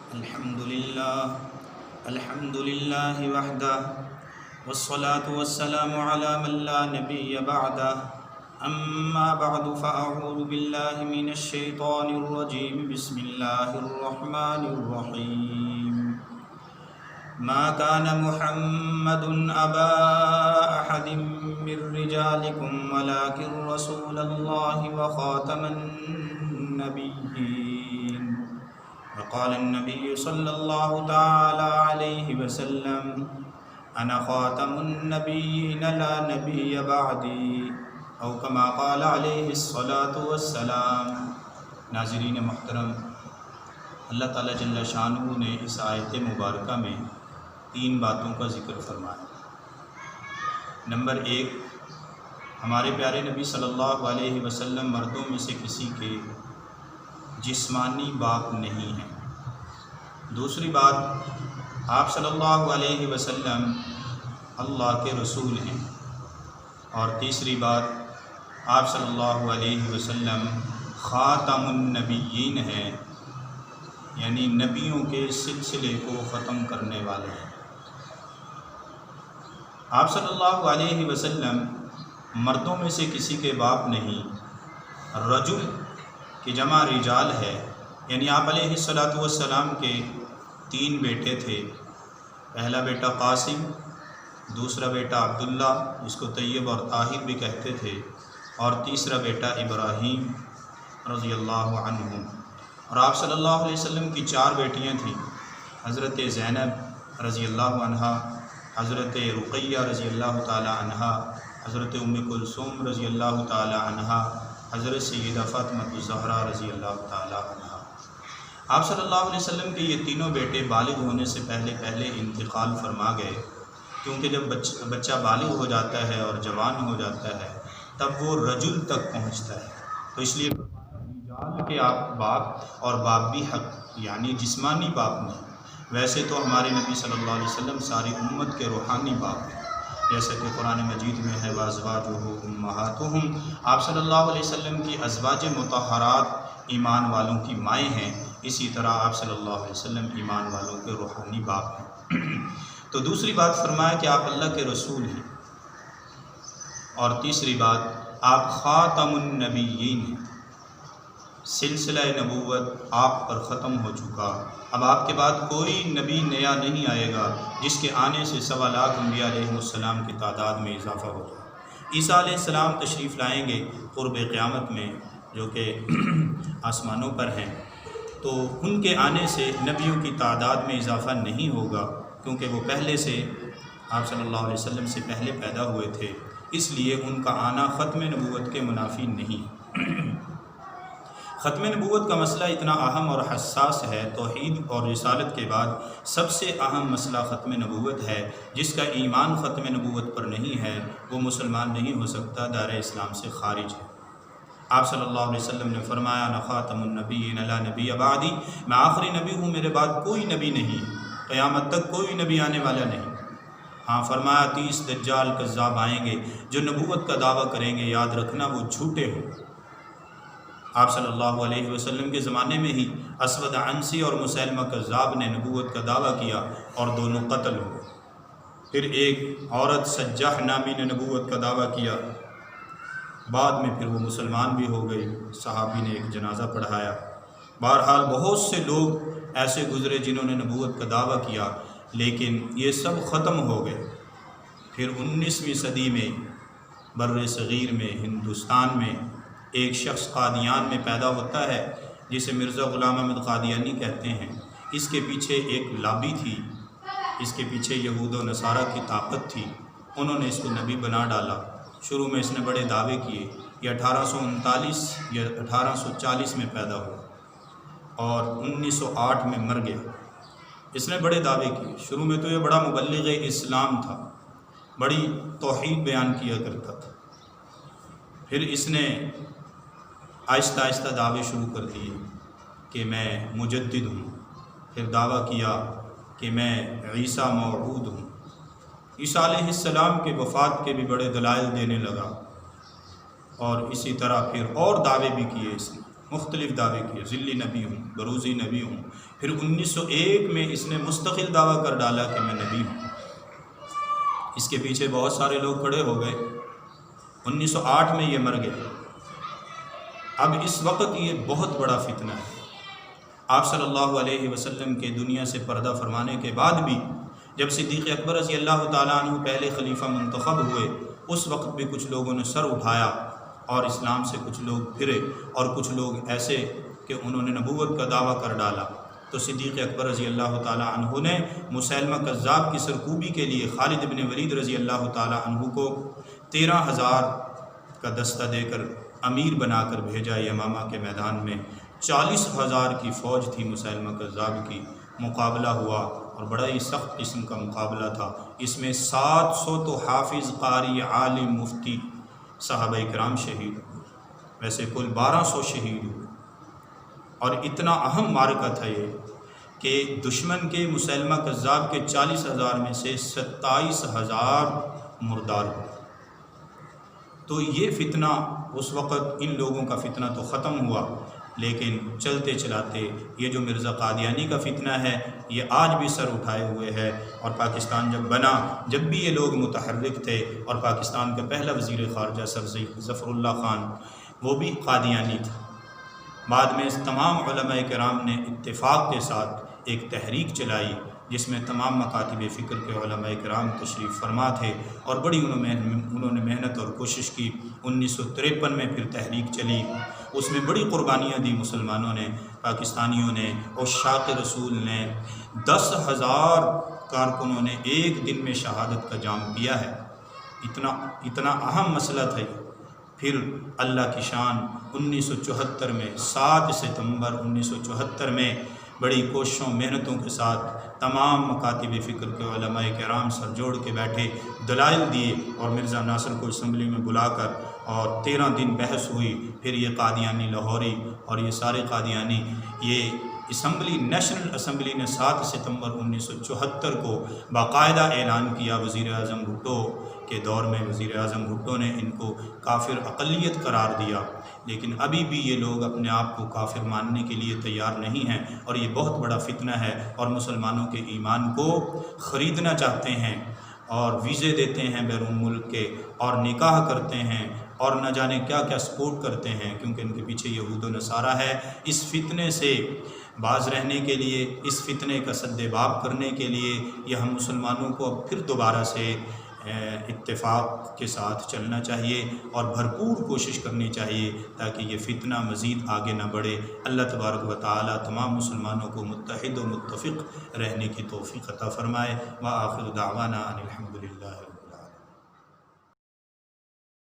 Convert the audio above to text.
الحمد لله وحده والصلاة والسلام على من لا نبي بعده أما بعد فأعوذ بالله من الشيطان الرجيم بسم الله الرحمن الرحيم ما كان محمد أبا أحد من رجالكم ولكن رسول الله وخاتم النبيين وقال النبي صلى الله تعالى عليه وسلم أنا خاتم النبيين لا نبي بعدي او كما قال علیہ الصلاۃ والسلام۔ ناظرین محترم، اللہ تعالیٰ جل شانہ نے اس آیت مبارکہ میں 3 باتوں کا ذکر فرمایا۔ نمبر 1، ہمارے پیارے نبی صلی اللہ علیہ وسلم مردوں میں سے کسی کے جسمانی باپ نہیں ہیں۔ دوسری بات، آپ صلی اللہ علیہ وسلم اللہ کے رسول ہیں۔ اور تیسری بات، آپ صلی اللہ علیہ وسلم خاتم النبیین ہیں، یعنی نبیوں کے سلسلے کو ختم کرنے والے ہیں۔ آپ صلی اللہ علیہ وسلم مردوں میں سے کسی کے باپ نہیں، رجل کی جمع رجال ہے، یعنی آپ علیہ السلام کے 3 بیٹے تھے۔ پہلا بیٹا قاسم، دوسرا بیٹا عبداللہ جس کو طیب اور طاہر بھی کہتے تھے، اور تیسرا بیٹا ابراہیم رضی اللہ عنہ۔ اور آپ صلی اللہ علیہ وسلم کی 4 بیٹیاں تھیں، حضرت زینب رضی اللہ عنہا، حضرت رقیہ رضی اللہ تعالی عنہا، حضرت ام کلثوم رضی اللہ تعالی عنہا، حضرت سیدہ فاطمہ الزہرا رضی اللہ تعالی عنہا۔ آپ صلی اللہ علیہ وسلم کے یہ تینوں بیٹے بالغ ہونے سے پہلے انتقال فرما گئے، کیونکہ جب بچہ بالغ ہو جاتا ہے اور جوان ہو جاتا ہے تب وہ رجل تک پہنچتا ہے، تو اس لیے رجال کے آپ باپ اور باپ بھی حق، یعنی جسمانی باپ نہیں۔ ویسے تو ہمارے نبی صلی اللہ علیہ وسلم ساری امت کے روحانی باپ ہیں، جیسا کہ قرآن مجید میں ہے وَأَزْوَاجُهُ أُمَّهَاتُهُمْ۔ آپ صلی اللہ علیہ وسلم کی ازواج مطہرات ایمان والوں کی مائیں ہیں، اسی طرح آپ صلی اللہ علیہ وسلم ایمان والوں کے روحانی باپ ہیں۔ تو دوسری بات فرمایا کہ آپ اللہ کے رسول ہیں، اور تیسری بات آپ خاتم النبیین ہیں، سلسلہ نبوت آپ پر ختم ہو چکا، اب آپ کے بعد کوئی نبی نیا نہیں آئے گا جس کے آنے سے 1.25 لاکھ انبیاء علیہ السلام کی تعداد میں اضافہ ہو جائے۔ عیسیٰ علیہ السلام تشریف لائیں گے قرب قیامت میں، جو کہ آسمانوں پر ہیں، تو ان کے آنے سے نبیوں کی تعداد میں اضافہ نہیں ہوگا، کیونکہ وہ پہلے سے آپ صلی اللہ علیہ وسلم سے پہلے پیدا ہوئے تھے، اس لیے ان کا آنا ختم نبوت کے منافی نہیں۔ ختم نبوت کا مسئلہ اتنا اہم اور حساس ہے، توحید اور رسالت کے بعد سب سے اہم مسئلہ ختم نبوت ہے۔ جس کا ایمان ختم نبوت پر نہیں ہے وہ مسلمان نہیں ہو سکتا، دائرہ اسلام سے خارج ہے۔ آپ صلی اللہ علیہ وسلم نے فرمایا انا خاتم النبیین لا نبی بعدی، میں آخری نبی ہوں، میرے بعد کوئی نبی نہیں، قیامت تک کوئی نبی آنے والا نہیں۔ ہاں فرمایا 30 دجال کذاب آئیں گے جو نبوت کا دعویٰ کریں گے، یاد رکھنا وہ جھوٹے ہوں۔ آپ صلی اللہ علیہ وسلم کے زمانے میں ہی اسود عنسی اور مسیلمہ کذاب نے نبوت کا دعویٰ کیا اور دونوں قتل ہوئے۔ پھر ایک عورت سجاح نامی نے نبوت کا دعویٰ کیا، بعد میں پھر وہ مسلمان بھی ہو گئی، صحابی نے ایک جنازہ پڑھایا۔ بہرحال بہت سے لوگ ایسے گزرے جنہوں نے نبوت کا دعویٰ کیا، لیکن یہ سب ختم ہو گئے۔ پھر 19ویں صدی میں بر صغیر میں ہندوستان میں ایک شخص قادیان میں پیدا ہوتا ہے جسے مرزا غلام احمد قادیانی کہتے ہیں۔ اس کے پیچھے ایک لابی تھی، اس کے پیچھے یہود و نصارہ کی طاقت تھی، انہوں نے اس کو نبی بنا ڈالا۔ شروع میں اس نے بڑے دعوے کیے، یہ 1839 یا 1840 میں پیدا ہوا اور 1908 میں مر گیا۔ اس نے بڑے دعوے کیے، شروع میں تو یہ بڑا مبلغ اسلام تھا، بڑی توحید بیان کیا کرتا تھا۔ پھر اس نے آہستہ آہستہ دعوے شروع کر دیے کہ میں مجدد ہوں، پھر دعویٰ کیا کہ میں عیسیٰ موعود ہوں۔ عیسیٰ علیہ السلام کے وفات کے بھی بڑے دلائل دینے لگا، اور اسی طرح پھر اور دعوے بھی کیے اس نے۔ مختلف دعوے کیے، ذلی نبی ہوں، بروزی نبی ہوں۔ پھر 1901 میں اس نے مستقل دعویٰ کر ڈالا کہ میں نبی ہوں۔ اس کے پیچھے بہت سارے لوگ کھڑے ہو گئے۔ 1908 میں یہ مر گیا۔ اب اس وقت یہ بہت بڑا فتنہ ہے۔ آپ صلی اللہ علیہ وسلم کے دنیا سے پردہ فرمانے کے بعد بھی جب صدیق اکبر رضی اللہ تعالیٰ عنہ پہلے خلیفہ منتخب ہوئے، اس وقت بھی کچھ لوگوں نے سر اٹھایا اور اسلام سے کچھ لوگ پھرے، اور کچھ لوگ ایسے کہ انہوں نے نبوت کا دعویٰ کر ڈالا۔ تو صدیق اکبر رضی اللہ تعالیٰ عنہ نے مسیلمہ کذاب کی سرکوبی کے لیے خالد بن ولید رضی اللہ تعالیٰ عنہ کو 13,000 کا دستہ دے کر امیر بنا کر بھیجا یمامہ کے میدان میں۔ 40,000 کی فوج تھی مسیلمہ کذاب کی، مقابلہ ہوا اور بڑا ہی سخت قسم کا مقابلہ تھا۔ اس میں 700 تو حافظ، قاری، عالم، مفتی، صحابہ کرام شہید ہوئے، ویسے کل 1200 شہید ہوئے۔ اور اتنا اہم معرکہ تھا یہ کہ دشمن کے مسیلمہ کذاب کے 40,000 میں سے 27,000 مردار ہوئے۔ تو یہ فتنہ اس وقت ان لوگوں کا فتنہ تو ختم ہوا، لیکن چلتے چلاتے یہ جو مرزا قادیانی کا فتنہ ہے یہ آج بھی سر اٹھائے ہوئے ہے۔ اور پاکستان جب بنا، جب بھی یہ لوگ متحرک تھے، اور پاکستان کا پہلا وزیر خارجہ سر ظفر اللہ خان وہ بھی قادیانی تھا۔ بعد میں اس تمام علماء کرام نے اتفاق کے ساتھ ایک تحریک چلائی جس میں تمام مکاتب فکر کے علماء کرام تشریف فرما تھے، اور بڑی انہوں نے محنت اور کوشش کی۔ 1953 میں پھر تحریک چلی، اس میں بڑی قربانیاں دی مسلمانوں نے، پاکستانیوں نے، عشاق رسول نے۔ 10,000 کارکنوں نے ایک دن میں شہادت کا جام پیا ہے۔ اتنا اہم مسئلہ تھا یہ۔ پھر اللہ کی شان 1974 میں 7 ستمبر 1974 میں بڑی کوششوں محنتوں کے ساتھ تمام مکاتب فکر کے علماء کرام سر جوڑ کے بیٹھے، دلائل دیے، اور مرزا ناصر کو اسمبلی میں بلا کر اور 13 دن بحث ہوئی۔ پھر یہ قادیانی لاہوری اور یہ سارے قادیانی، یہ اسمبلی، نیشنل اسمبلی نے 7 ستمبر 1974 کو باقاعدہ اعلان کیا۔ وزیر اعظم بھٹو کے دور میں وزیر اعظم بھٹو نے ان کو کافر اقلیت قرار دیا، لیکن ابھی بھی یہ لوگ اپنے آپ کو کافر ماننے کے لیے تیار نہیں ہیں، اور یہ بہت بڑا فتنہ ہے، اور مسلمانوں کے ایمان کو خریدنا چاہتے ہیں، اور ویزے دیتے ہیں بیرون ملک کے، اور نکاح کرتے ہیں، اور نہ جانے کیا کیا سپورٹ کرتے ہیں، کیونکہ ان کے پیچھے یہود و نصارہ ہے۔ اس فتنے سے باز رہنے کے لیے، اس فتنے کا سد باب کرنے کے لیے، یہ ہم مسلمانوں کو اب پھر دوبارہ سے اتفاق کے ساتھ چلنا چاہیے، اور بھرپور کوشش کرنی چاہیے تاکہ یہ فتنہ مزید آگے نہ بڑھے۔ اللہ تبارک و تعالی تمام مسلمانوں کو متحد و متفق رہنے کی توفیق عطا فرمائے۔ وآخر دعوانا ان الحمد للہ۔